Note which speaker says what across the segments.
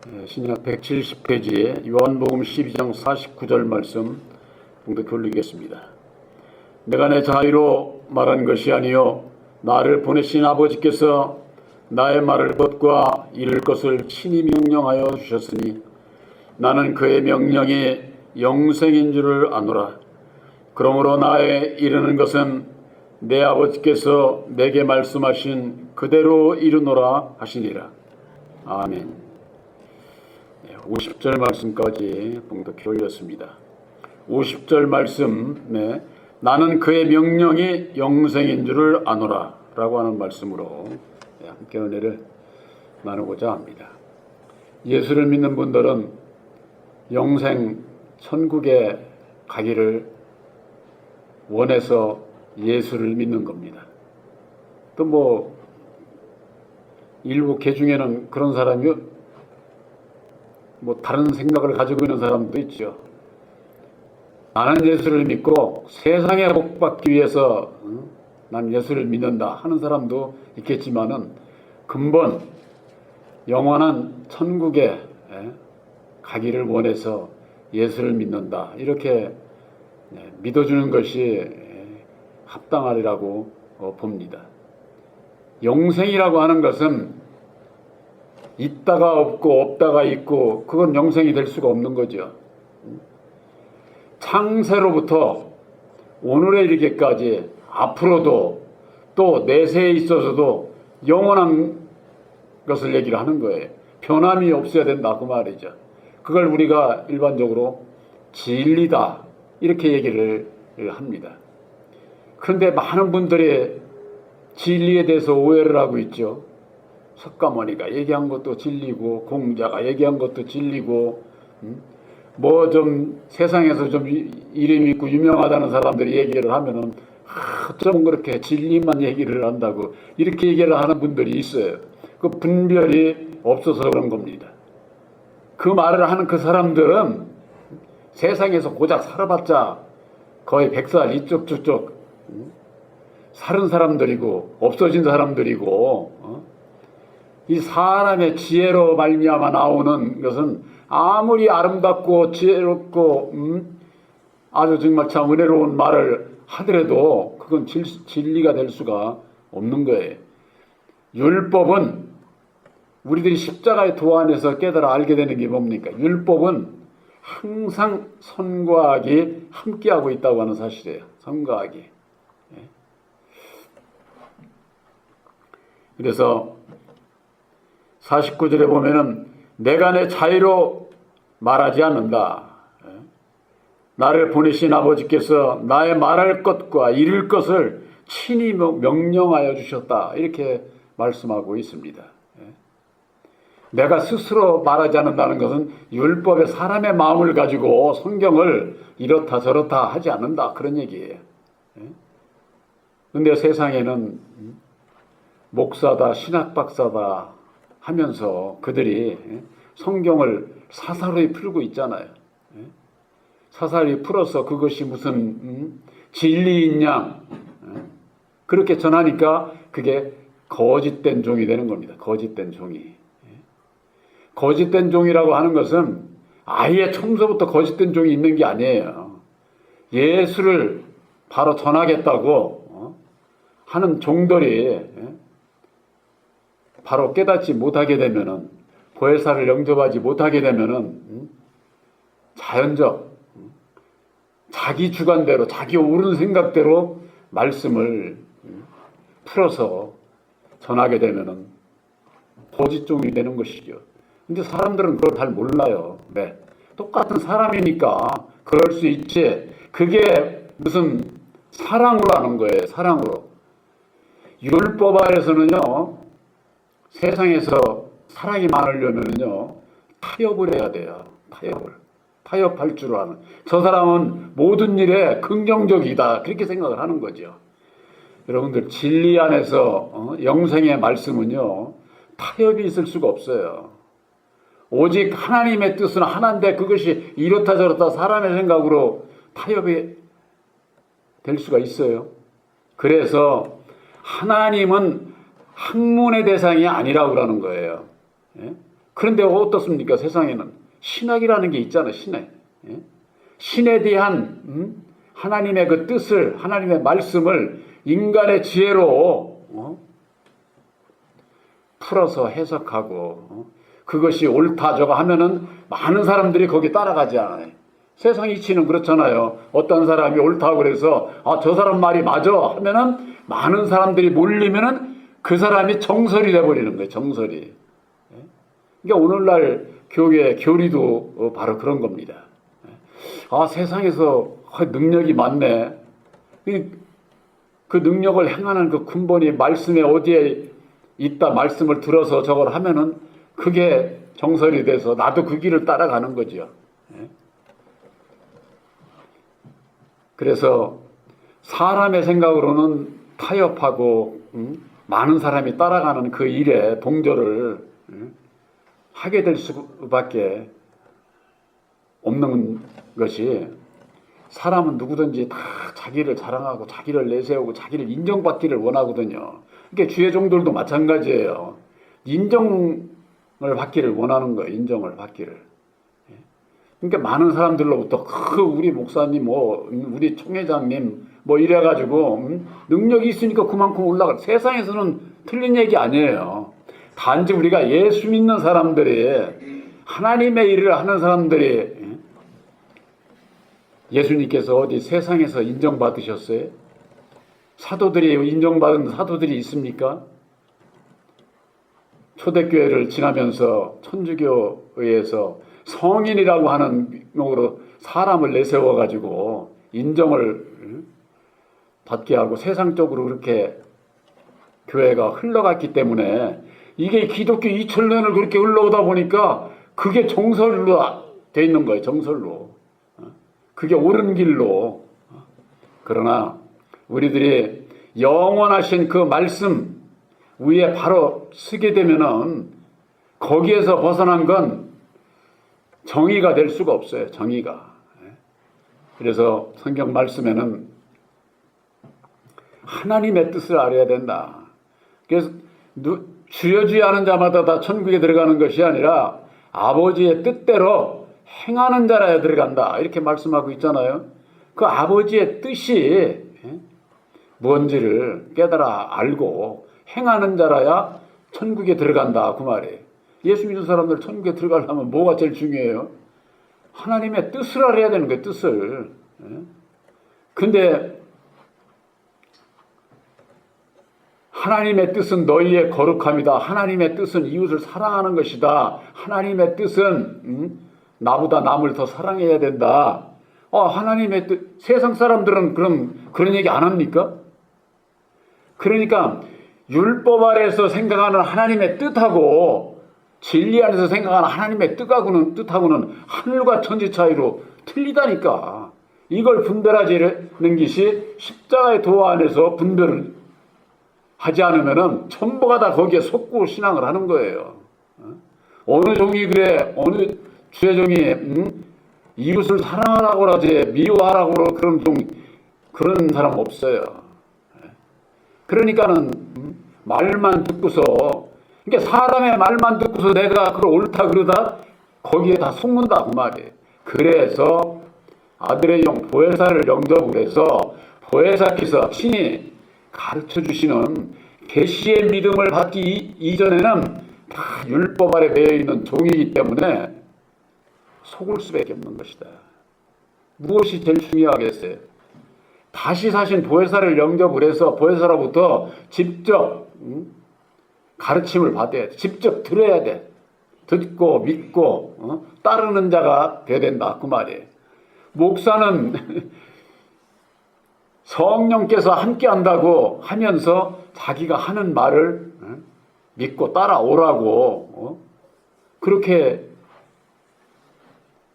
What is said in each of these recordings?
Speaker 1: 신약 170페이지에 요한복음 12장 49절 말씀 봉독해 올리겠습니다. 내가 내 자의로 말한 것이 아니요 나를 보내신 아버지께서 나의 말을 벗과 이룰 것을 친히 명령하여 주셨으니 나는 그의 명령이 영생인 줄을 아노라. 그러므로 나의 이르는 것은 내 아버지께서 내게 말씀하신 그대로 이루노라 하시니라. 아멘. 50절 말씀까지 봉독해 올렸습니다. 50절 말씀에 나는 그의 명령이 영생인 줄을 아노라 라고 하는 말씀으로 함께 은혜를 나누고자 합니다. 예수를 믿는 분들은 영생 천국에 가기를 원해서 예수를 믿는 겁니다. 또 일부 개 중에는 그런 사람이 다른 생각을 가지고 있는 사람도 있죠. 나는 예수를 믿고 세상에 복받기 위해서 난 예수를 믿는다 하는 사람도 있겠지만은 근본 영원한 천국에 가기를 원해서 예수를 믿는다 이렇게 믿어주는 것이 합당하리라고 봅니다. 영생이라고 하는 것은 있다가 없고 없다가 있고 그건 영생이 될 수가 없는 거죠. 창세로부터 오늘에 이르기까지 앞으로도 또 내세에 있어서도 영원한 것을 얘기를 하는 거예요. 변함이 없어야 된다 그 말이죠. 그걸 우리가 일반적으로 진리다 이렇게 얘기를 합니다. 그런데 많은 분들이 진리에 대해서 오해를 하고 있죠. 석가모니가 얘기한 것도 진리고 공자가 얘기한 것도 진리고 좀 세상에서 좀 이름 있고 유명하다는 사람들이 얘기를 하면은 어쩌면 그렇게 진리만 얘기를 한다고 이렇게 얘기를 하는 분들이 있어요. 그 분별이 없어서 그런 겁니다. 그 말을 하는 그 사람들은 세상에서 고작 살아봤자 거의 100살 이쪽 저쪽 사는 사람들이고 없어진 사람들이고 이 사람의 지혜로 말미암아 나오는 것은 아무리 아름답고 지혜롭고 아주 정말 참 은혜로운 말을 하더라도 그건 진리가 될 수가 없는 거예요. 율법은 우리들이 십자가의 도 안에서 깨달아 알게 되는 게 뭡니까? 율법은 항상 선과 악이 함께하고 있다고 하는 사실이에요. 선과 악이. 그래서 49절에 보면은 내가 내 자의로 말하지 않는다. 나를 보내신 아버지께서 나의 말할 것과 이룰 것을 친히 명령하여 주셨다. 이렇게 말씀하고 있습니다. 내가 스스로 말하지 않는다는 것은 율법의 사람의 마음을 가지고 성경을 이렇다 저렇다 하지 않는다. 그런 얘기예요. 그런데 세상에는 목사다 신학박사다 하면서 그들이 성경을 사사로이 풀고 있잖아요. 사사로이 풀어서 그것이 무슨 진리인 양 그렇게 전하니까 그게 거짓된 종이 되는 겁니다. 거짓된 종이. 거짓된 종이라고 하는 것은 아예 처음부터 거짓된 종이 있는 게 아니에요. 예수를 바로 전하겠다고 하는 종들이 바로 깨닫지 못하게 되면은 보혜사를 영접하지 못하게 되면은 자연적 자기 주관대로 자기 옳은 생각대로 말씀을 풀어서 전하게 되면은 거짓종이 되는 것이죠. 근데 사람들은 그걸 잘 몰라요. 네. 똑같은 사람이니까 그럴 수 있지. 그게 무슨 사랑으로 하는 거예요. 사랑으로. 율법 아래서는요. 세상에서 사랑이 많으려면요. 타협을 해야 돼요. 타협할 줄 아는. 저 사람은 모든 일에 긍정적이다. 그렇게 생각을 하는 거죠. 여러분들 진리 안에서 영생의 말씀은요. 타협이 있을 수가 없어요. 오직 하나님의 뜻은 하나인데 그것이 이렇다 저렇다 사람의 생각으로 타협이 될 수가 있어요. 그래서 하나님은 학문의 대상이 아니라고 그러는 거예요. 그런데 어떻습니까? 세상에는 신학이라는 게 있잖아요. 신에. 예? 신에 대한 하나님의 그 뜻을, 하나님의 말씀을 인간의 지혜로 풀어서 해석하고 그것이 옳다 저거 하면은 많은 사람들이 거기 따라가지 않아요. 세상 이치는 그렇잖아요. 어떤 사람이 옳다고 그래서 저 사람 말이 맞아 하면은 많은 사람들이 몰리면은 그 사람이 정설이 돼버리는 거예요. 정설이. 그러니까 오늘날 교회 교리도 바로 그런 겁니다. 세상에서 능력이 많네. 그 능력을 행하는 그 근본이 말씀에 어디에 있다 말씀을 들어서 저걸 하면은 그게 정설이 돼서 나도 그 길을 따라가는 거죠. 그래서 사람의 생각으로는 타협하고 많은 사람이 따라가는 그 일에 동조를 하게 될 수밖에 없는 것이, 사람은 누구든지 다 자기를 자랑하고 자기를 내세우고 자기를 인정받기를 원하거든요. 그러니까 주의 종들도 마찬가지예요. 인정을 받기를 원하는 거예요. 인정을 받기를. 그러니까 많은 사람들로부터 우리 목사님 우리 총회장님 이래가지고 능력이 있으니까 그만큼 올라가. 세상에서는 틀린 얘기 아니에요. 단지 우리가 예수 믿는 사람들이, 하나님의 일을 하는 사람들이, 예수님께서 어디 세상에서 인정받으셨어요? 사도들이 인정받은 사도들이 있습니까? 초대교회를 지나면서 천주교에서 성인이라고 하는 명으로 사람을 내세워가지고 인정을 받게 하고 세상적으로 그렇게 교회가 흘러갔기 때문에, 이게 기독교 2000년을 그렇게 흘러오다 보니까 그게 정설로 돼 있는 거예요. 정설로. 그게 옳은 길로. 그러나 우리들이 영원하신 그 말씀 위에 바로 서게 되면은 거기에서 벗어난 건 정의가 될 수가 없어요. 정의가. 그래서 성경 말씀에는 하나님의 뜻을 알아야 된다. 그래서 주여 주여 하는 자마다 다 천국에 들어가는 것이 아니라 아버지의 뜻대로 행하는 자라야 들어간다. 이렇게 말씀하고 있잖아요. 그 아버지의 뜻이 뭔지를 깨달아 알고 행하는 자라야 천국에 들어간다. 그 말이에요. 예수 믿는 사람들 천국에 들어가려면 뭐가 제일 중요해요? 하나님의 뜻을 알아야 되는 거예요. 뜻을. 근데 하나님의 뜻은 너희의 거룩함이다. 하나님의 뜻은 이웃을 사랑하는 것이다. 하나님의 뜻은 나보다 남을 더 사랑해야 된다. 하나님의 뜻. 세상 사람들은 그런 얘기 안 합니까? 그러니까 율법 아래에서 생각하는 하나님의 뜻하고 진리 안에서 생각하는 하나님의 뜻하고는 하늘과 천지 차이로 틀리다니까. 이걸 분별하지는 것이 십자가의 도화 안에서 분별을 하지 않으면은 전부가 다 거기에 속고 신앙을 하는 거예요. 어느 종이 그래, 어느 주의 종이 이웃을 사랑하라고 그러지 미워하라고 그런 사람 없어요. 그러니까는 말만 듣고서, 그러니까 사람의 말만 듣고서 내가 그걸 옳다 그러다 거기에 다 속는다 그 말이에요. 그래서 아들의 영 보혜사를 영접을 해서 보혜사께서 친히 가르쳐 주시는 계시의 믿음을 받기 이전에는 다 율법 아래 매여 있는 종이기 때문에 속을 수밖에 없는 것이다. 무엇이 제일 중요하겠어요? 다시 사신 보혜사를 영접을 해서 보혜사로부터 직접 가르침을 받아야 돼. 직접 들어야 돼. 듣고 믿고 따르는 자가 돼야 된다 그 말이에요. 목사는 성령께서 함께 한다고 하면서 자기가 하는 말을 믿고 따라오라고 그렇게,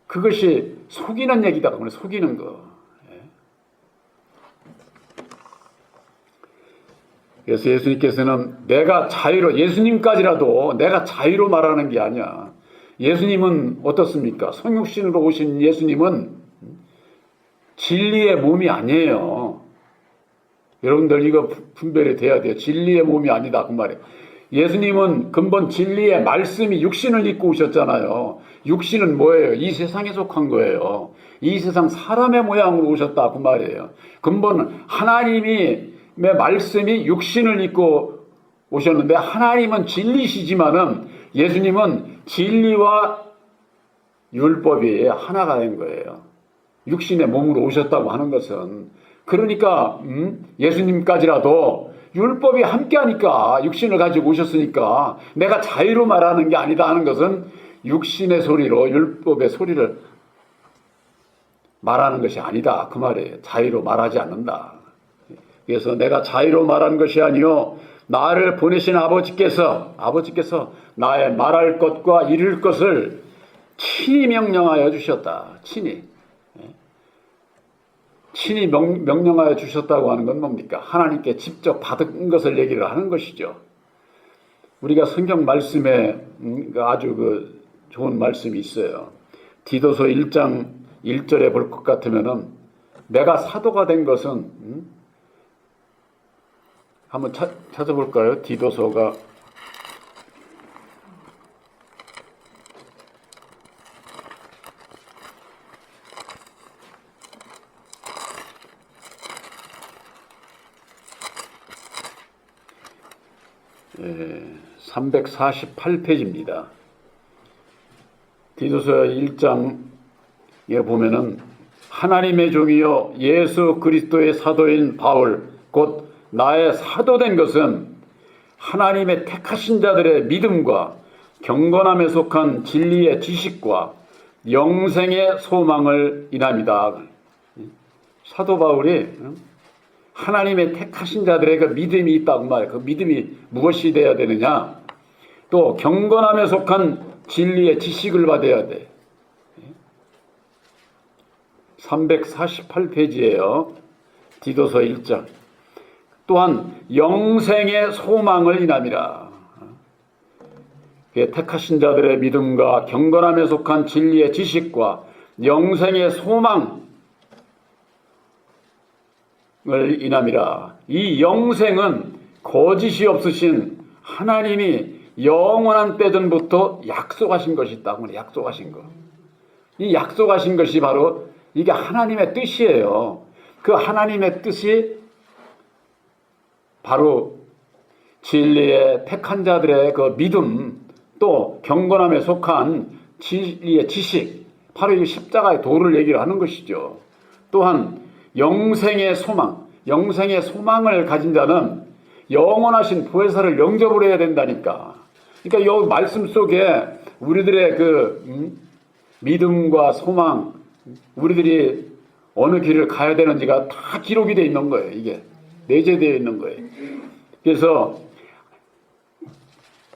Speaker 1: 그것이 속이는 얘기다. 그러면 속이는 거. 그래서 예수님께서는 내가 자유로, 예수님까지라도 내가 자유로 말하는 게 아니야. 예수님은 어떻습니까? 성육신으로 오신 예수님은 진리의 몸이 아니에요. 여러분들 이거 분별이 돼야 돼요. 진리의 몸이 아니다 그 말이에요. 예수님은 근본 진리의 말씀이 육신을 입고 오셨잖아요. 육신은 뭐예요? 이 세상에 속한 거예요. 이 세상 사람의 모양으로 오셨다 그 말이에요. 근본 하나님의 말씀이 육신을 입고 오셨는데, 하나님은 진리시지만은 예수님은 진리와 율법이 하나가 된 거예요. 육신의 몸으로 오셨다고 하는 것은, 그러니까 예수님까지라도 율법이 함께하니까, 육신을 가지고 오셨으니까 내가 자유로 말하는 게 아니다 하는 것은 육신의 소리로, 율법의 소리를 말하는 것이 아니다 그 말이에요. 자유로 말하지 않는다. 그래서 내가 자유로 말하는 것이 아니요 나를 보내신 아버지께서 나의 말할 것과 이룰 것을 친히 명령하여 주셨다. 친히 명령하여 주셨다고 하는 건 뭡니까? 하나님께 직접 받은 것을 얘기를 하는 것이죠. 우리가 성경 말씀에 아주 좋은 말씀이 있어요. 디도서 1장 1절에 볼 것 같으면은, 내가 사도가 된 것은 한번 찾아볼까요? 디도서가 348페이지입니다. 디도서 1장에 보면은, 하나님의 종이요 예수 그리스도의 사도인 바울 곧 나의 사도된 것은 하나님의 택하신 자들의 믿음과 경건함에 속한 진리의 지식과 영생의 소망을 인함이다. 사도 바울이 하나님의 택하신 자들의 그 믿음이 있다고 말해요. 그 믿음이 무엇이 되어야 되느냐? 또 경건함에 속한 진리의 지식을 받아야 돼. 348페이지예요. 디도서 1장. 또한 영생의 소망을 인함이라. 택하신 자들의 믿음과 경건함에 속한 진리의 지식과 영생의 소망을 인함이라. 이 영생은 거짓이 없으신 하나님이 영원한 때 전부터 약속하신 것이 있다고. 약속하신 것. 이 약속하신 것이 바로 이게 하나님의 뜻이에요. 그 하나님의 뜻이 바로 진리의 택한 자들의 그 믿음, 또 경건함에 속한 진리의 지식, 바로 이 십자가의 도를 얘기를 하는 것이죠. 또한 영생의 소망, 영생의 소망을 가진 자는 영원하신 보혜사를 영접을 해야 된다니까. 그러니까 이 말씀 속에 우리들의 그 믿음과 소망, 우리들이 어느 길을 가야 되는지가 다 기록이 되어 있는 거예요. 이게 내재되어 있는 거예요. 그래서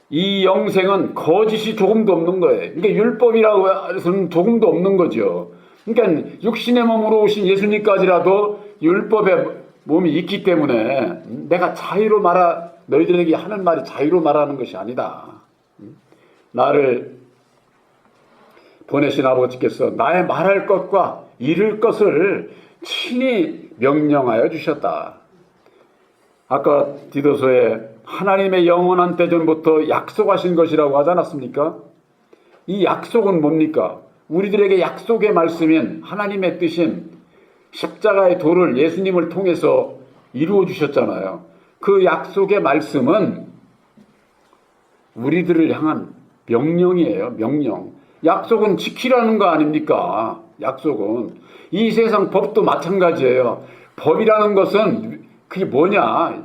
Speaker 1: 이 영생은 거짓이 조금도 없는 거예요. 그러니까 율법이라고 해서는 조금도 없는 거죠. 그러니까 육신의 몸으로 오신 예수님까지라도 율법의 몸이 있기 때문에 내가 자유로 너희들에게 하는 말이 자유로 말하는 것이 아니다. 나를 보내신 아버지께서 나의 말할 것과 이룰 것을 친히 명령하여 주셨다. 아까 디도서에 하나님의 영원한 때 전부터 약속하신 것이라고 하지 않았습니까? 이 약속은 뭡니까? 우리들에게 약속의 말씀인 하나님의 뜻인 십자가의 도를 예수님을 통해서 이루어 주셨잖아요. 그 약속의 말씀은 우리들을 향한 명령이에요. 명령. 약속은 지키라는 거 아닙니까? 약속은. 이 세상 법도 마찬가지예요. 법이라는 것은 그게 뭐냐?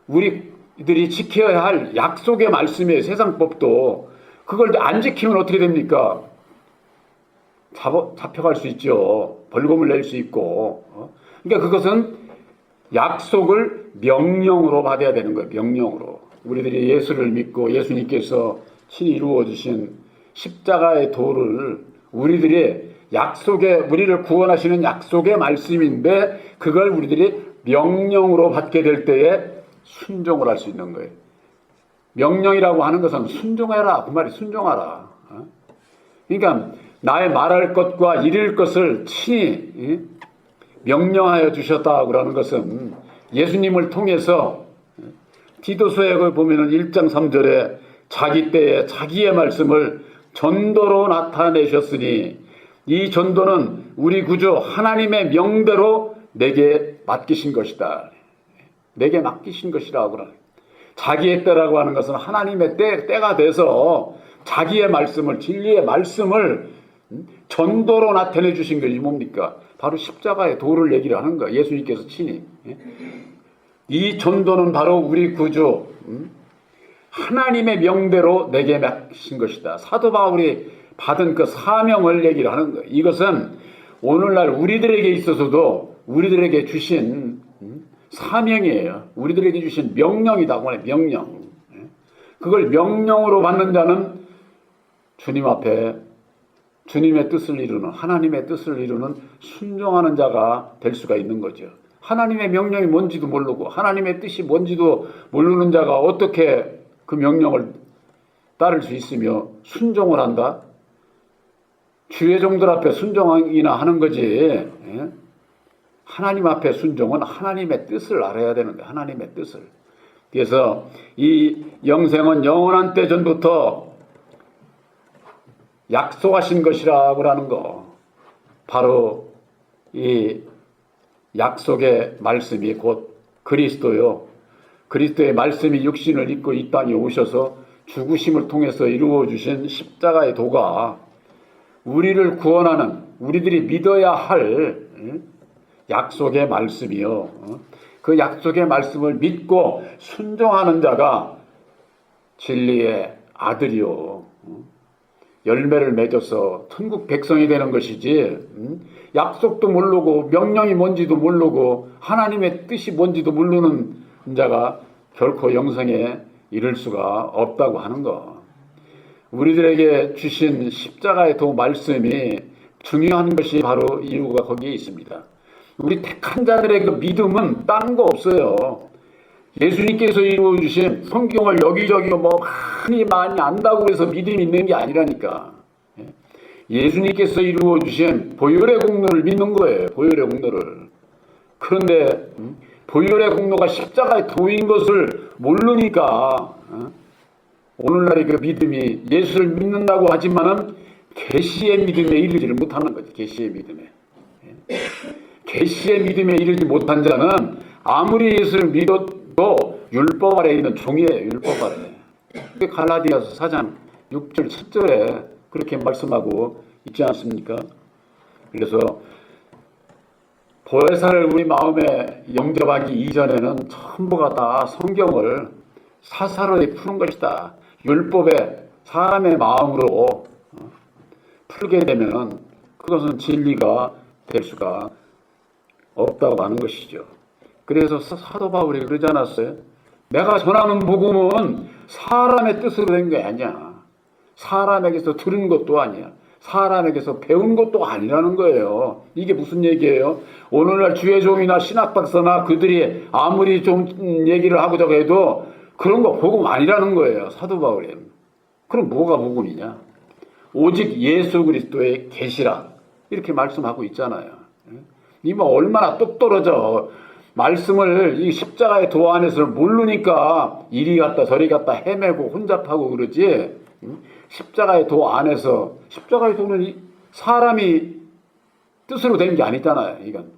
Speaker 1: 우리들이 지켜야 할 약속의 말씀이에요. 세상 법도. 그걸 안 지키면 어떻게 됩니까? 잡혀갈 수 있죠. 벌금을 낼 수 있고. 그러니까 그것은 약속을 명령으로 받아야 되는 거예요. 명령으로. 우리들이 예수를 믿고 예수님께서 친히 이루어 주신 십자가의 도를 우리들이 우리를 구원하시는 약속의 말씀인데 그걸 우리들이 명령으로 받게 될 때에 순종을 할 수 있는 거예요. 명령이라고 하는 것은 순종해라. 그 말이 순종하라. 그러니까 나의 말할 것과 이룰 것을 친히 명령하여 주셨다고 하는 것은 예수님을 통해서 디도서에 보면은 1장 3절에 자기 때에 자기의 말씀을 전도로 나타내셨으니 이 전도는 우리 구주 하나님의 명대로 내게 맡기신 것이다. 내게 맡기신 것이라고 그러네. 자기의 때라고 하는 것은 하나님의 때가 돼서 자기의 말씀을, 진리의 말씀을 전도로 나타내 주신 것이 뭡니까? 바로 십자가의 도를 얘기를 하는 거야. 예수님께서 친히. 이 전도는 바로 우리 구주 하나님의 명대로 내게 맡기신 것이다. 사도 바울이 받은 그 사명을 얘기를 하는 거예요. 이것은 오늘날 우리들에게 있어서도 우리들에게 주신 사명이에요. 우리들에게 주신 명령이다. 명령. 그걸 명령으로 받는 자는 주님 앞에 주님의 뜻을 이루는, 하나님의 뜻을 이루는 순종하는 자가 될 수가 있는 거죠. 하나님의 명령이 뭔지도 모르고 하나님의 뜻이 뭔지도 모르는 자가 어떻게 그 명령을 따를 수 있으며 순종을 한다? 주의 종들 앞에 순종이나 하는 거지. 하나님 앞에 순종은 하나님의 뜻을 알아야 되는데, 하나님의 뜻을. 그래서 이 영생은 영원한 때 전부터 약속하신 것이라고 하는 거. 바로 이 약속의 말씀이 곧 그리스도요. 그리스도의 말씀이 육신을 입고 이 땅에 오셔서 죽으심을 통해서 이루어 주신 십자가의 도가 우리를 구원하는, 우리들이 믿어야 할 약속의 말씀이요. 그 약속의 말씀을 믿고 순종하는 자가 진리의 아들이요. 열매를 맺어서 천국 백성이 되는 것이지, 약속도 모르고 명령이 뭔지도 모르고 하나님의 뜻이 뭔지도 모르는 자가 결코 영생에 이를 수가 없다고 하는 거. 우리들에게 주신 십자가의 도 말씀이 중요한 것이 바로 이유가 거기에 있습니다. 우리 택한 자들의 그 믿음은 다른 거 없어요. 예수님께서 이루어주신 성경을 여기저기 많이 안다고 해서 믿음이 있는 게 아니라니까. 예수님께서 이루어주신 보혈의 공로를 믿는 거예요. 보혈의 공로를. 그런데 보혈의 공로가 십자가의 도인 것을 모르니까 오늘날의 그 믿음이 예수를 믿는다고 하지만은 계시의 믿음에 이르지를 못하는 거지. 계시의 믿음에. 계시의 믿음에 이르지 못한 자는 아무리 예수를 믿어도 율법 아래에 있는 종이에요. 율법 아래. 갈라디아서 4장 6절 7절에 그렇게 말씀하고 있지 않습니까? 그래서 보혜사를 우리 마음에 영접하기 이전에는 전부가 다 성경을 사사로이 푸는 것이다. 율법에 사람의 마음으로 풀게 되면 그것은 진리가 될 수가 없다고 하는 것이죠. 그래서 사도 바울이 그러지 않았어요? 내가 전하는 복음은 사람의 뜻으로 된 게 아니야. 사람에게서 들은 것도 아니야. 사람에게서 배운 것도 아니라는 거예요. 이게 무슨 얘기예요? 오늘날 주의 종이나 신학 박사나 그들이 아무리 좀 얘기를 하고자 해도 그런 거 복음 아니라는 거예요. 사도 바울이. 그럼 뭐가 복음이냐? 오직 예수 그리스도의 계시라 이렇게 말씀하고 있잖아요. 이뭐 얼마나 똑 떨어져. 말씀을 이 십자가의 도 안에서 모르니까 이리 갔다 저리 갔다 헤매고 혼잡하고 그러지. 십자가의 도 안에서, 십자가의 도는 사람이 뜻으로 된 게 아니잖아요. 이건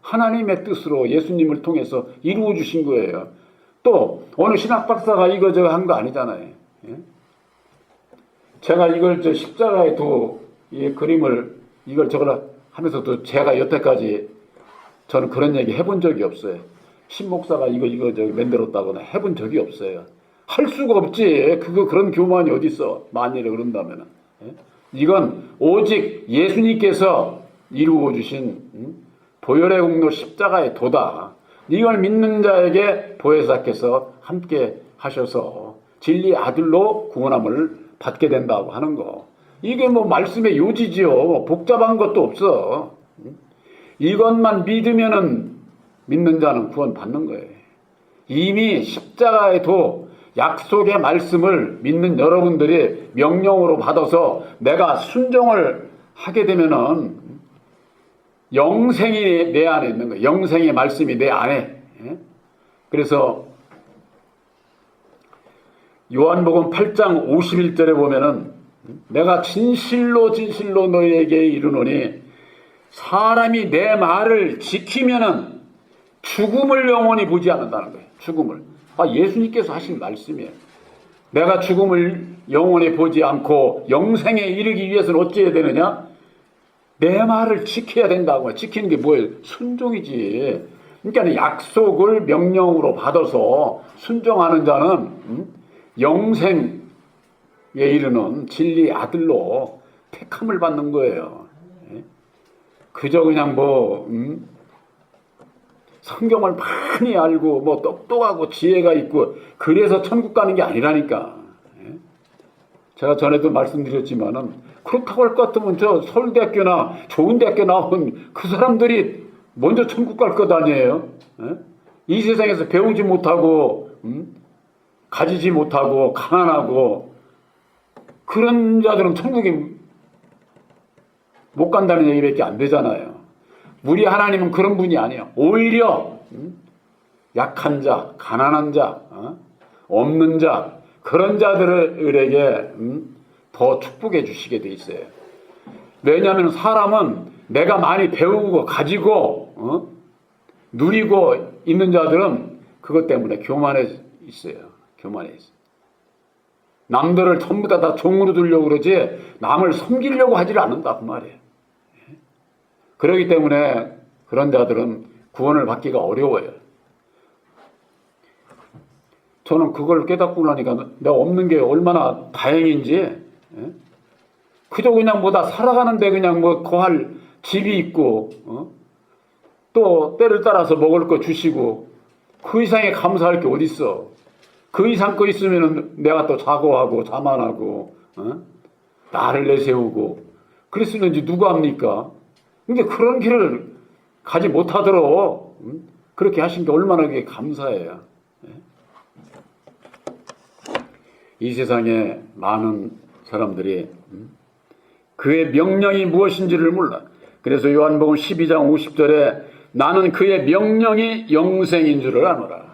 Speaker 1: 하나님의 뜻으로 예수님을 통해서 이루어 주신 거예요. 또 어느 신학 박사가 이거 저거 한 거 아니잖아요. 제가 이걸 십자가의 도 이 그림을 이걸 저걸 하면서도 제가 여태까지 저는 그런 얘기 해본 적이 없어요. 신 목사가 이거 저기 만들었다거나 해본 적이 없어요. 할 수가 없지. 그런 교만이 어디 있어. 만일에 그런다면은. 이건 오직 예수님께서 이루어 주신 보혈의 공로 십자가의 도다. 이걸 믿는 자에게 보혜사께서 함께 하셔서 진리의 아들로 구원함을 받게 된다고 하는 거. 이게 뭐 말씀의 요지지요. 복잡한 것도 없어. 이것만 믿으면은 믿는 자는 구원 받는 거예요. 이미 십자가의 도 약속의 말씀을 믿는 여러분들이 명령으로 받아서 내가 순종을 하게 되면은 영생이 내 안에 있는 거예요. 영생의 말씀이 내 안에. 그래서 요한복음 8장 51절에 보면은 내가 진실로 진실로 너희에게 이르노니 사람이 내 말을 지키면은 죽음을 영원히 보지 않는다는 거예요. 죽음을. 예수님께서 하신 말씀이에요. 내가 죽음을 영원히 보지 않고 영생에 이르기 위해서는 어찌해야 되느냐? 내 말을 지켜야 된다고. 지키는 게 뭐예요? 순종이지. 그러니까 약속을 명령으로 받아서 순종하는 자는 영생에 이르는 진리의 아들로 택함을 받는 거예요. 그저 그냥 성경을 많이 알고 똑똑하고 지혜가 있고 그래서 천국 가는 게 아니라니까. 제가 전에도 말씀드렸지만은 그렇다고 할 것 같으면 저 서울대학교나 좋은 대학교 나온 그 사람들이 먼저 천국 갈 것 아니에요? 이 세상에서 배우지 못하고 가지지 못하고 가난하고 그런 자들은 천국에 못 간다는 얘기밖에 안 되잖아요. 우리 하나님은 그런 분이 아니에요. 오히려 약한 자, 가난한 자, 없는 자 그런 자들에게 더 축복해 주시게 돼 있어요. 왜냐하면 사람은 내가 많이 배우고 가지고 누리고 있는 자들은 그것 때문에 교만해 있어요. 교만해 있어요. 남들을 전부 다 종으로 두려고 그러지 남을 섬기려고 하지를 않는다 그 말이에요. 그렇기 때문에 그런 자들은 구원을 받기가 어려워요. 저는 그걸 깨닫고 나니까 내가 없는 게 얼마나 다행인지, 그저 그냥 다 살아가는데 그냥 거할 집이 있고, 또 때를 따라서 먹을 거 주시고, 그 이상에 감사할 게 어딨어. 그 이상 거 있으면 내가 또 자고하고 자만하고, 나를 내세우고, 그랬으면 누가 합니까? 근데 그런 길을 가지 못하도록 그렇게 하신 게 얼마나 그게 감사해요. 이 세상에 많은 사람들이 그의 명령이 무엇인지를 몰라. 그래서 요한복음 12장 50절에 나는 그의 명령이 영생인 줄을 아노라.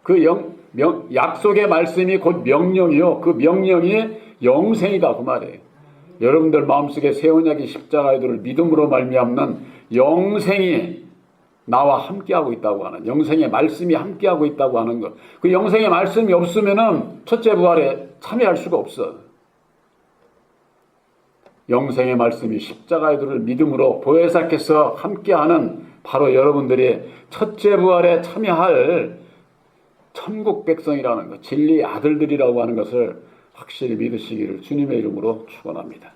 Speaker 1: 그 약속의 말씀이 곧 명령이요. 그 명령이 영생이다 그 말이에요. 여러분들 마음속에 새 언약의 십자가의 도를 믿음으로 말미암는 영생이 나와 함께하고 있다고 하는, 영생의 말씀이 함께하고 있다고 하는 것. 그 영생의 말씀이 없으면은 첫째 부활에 참여할 수가 없어. 영생의 말씀이 십자가의 도를 믿음으로 보혜사께서 함께하는 바로 여러분들이 첫째 부활에 참여할 천국 백성이라는 것, 진리의 아들들이라고 하는 것을 확실히 믿으시기를 주님의 이름으로 축원합니다.